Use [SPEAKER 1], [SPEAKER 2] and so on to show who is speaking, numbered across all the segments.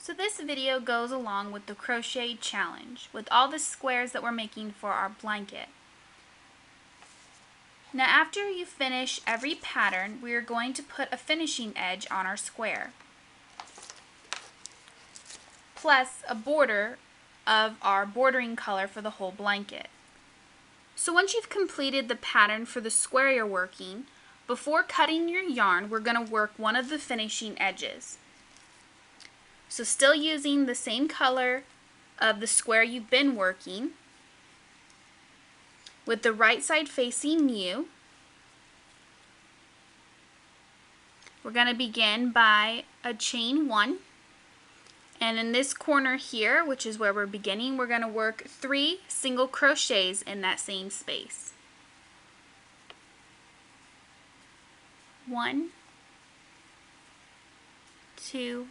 [SPEAKER 1] So this video goes along with the crochet challenge with all the squares that we're making for our blanket. Now after you finish every pattern, we are going to put a finishing edge on our square, plus a border of our bordering color for the whole blanket. So once you've completed the pattern for the square you're working, before cutting your yarn, we're going to work one of the finishing edges. So still using the same color of the square you've been working, with the right side facing you, we're going to begin by a chain 1, and in this corner here, which is where we're beginning, we're going to work 3 single crochets in that same space. 1, 2,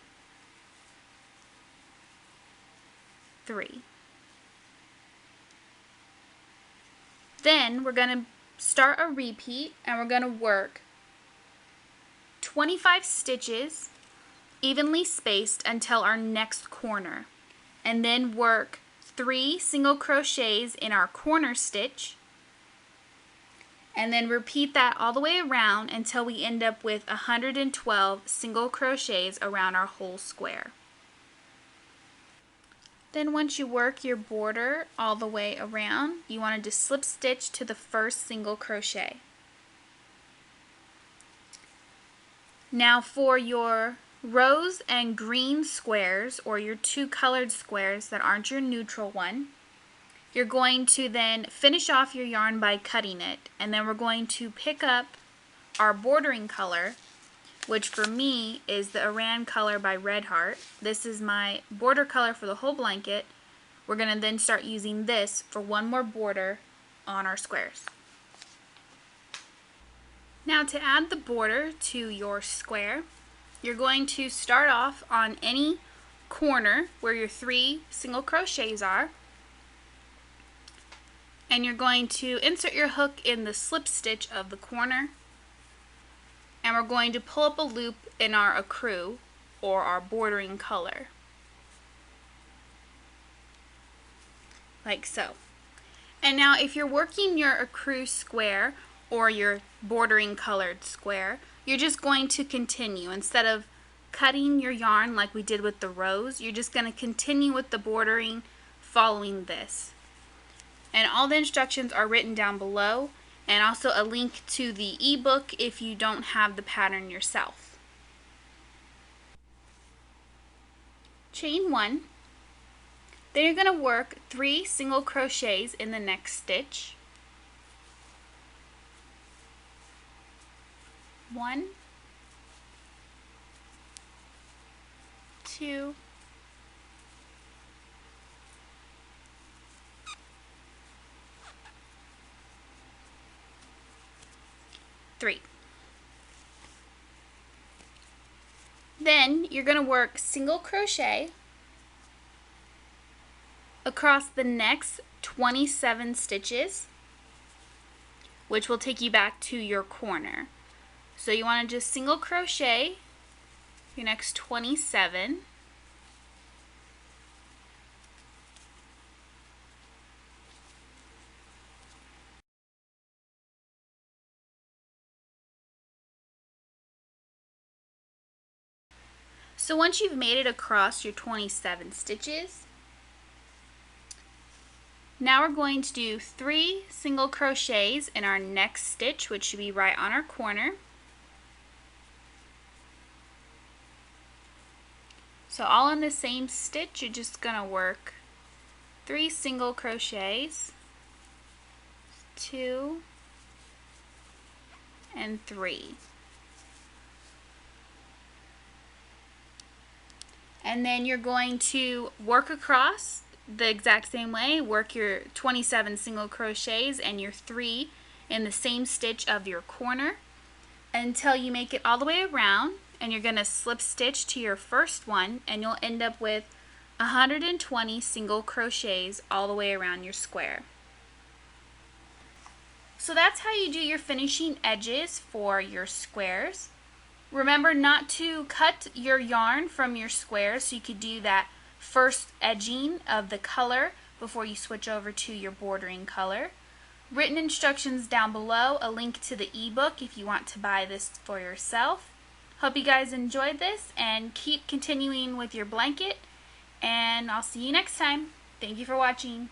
[SPEAKER 1] 3. Then we're going to start a repeat and we're going to work 25 stitches evenly spaced until our next corner, and then work 3 single crochets in our corner stitch, and then repeat that all the way around until we end up with 112 single crochets around our whole square. Then once you work your border all the way around, you want to just slip stitch to the first single crochet. Now for your rose and green squares, or your 2 colored squares that aren't your neutral one, you're going to then finish off your yarn by cutting it, and then we're going to pick up our bordering color, which for me is the Iran color by Red Heart. This is my border color for the whole blanket. We're going to then start using this for one more border on our squares. Now to add the border to your square, you're going to start off on any corner where your 3 single crochets are, and you're going to insert your hook in the slip stitch of the corner, and we're going to pull up a loop in our ecru, or our bordering color, like so. And now if you're working your ecru square or your bordering colored square, you're just going to continue. Instead of cutting your yarn like we did with the rose, you're just going to continue with the bordering following this. And all the instructions are written down below, and also a link to the ebook if you don't have the pattern yourself. Chain 1. Then you're going to work 3 single crochets in the next stitch. 1, 2, 3. Then you're going to work single crochet across the next 27 stitches, which will take you back to your corner. So you want to just single crochet your next 27. So once you've made it across your 27 stitches, now we're going to do 3 single crochets in our next stitch, which should be right on our corner. So all in the same stitch, you're just going to work 3 single crochets, 2 and 3. And then you're going to work across the exact same way, work your 27 single crochets and your 3 in the same stitch of your corner until you make it all the way around, and you're going to slip stitch to your first one, and you'll end up with 120 single crochets all the way around your square. So that's how you do your finishing edges for your squares. Remember not to cut your yarn from your squares, so you could do that first edging of the color before you switch over to your bordering color. Written instructions down below, a link to the ebook if you want to buy this for yourself. Hope you guys enjoyed this and keep continuing with your blanket, and I'll see you next time. Thank you for watching.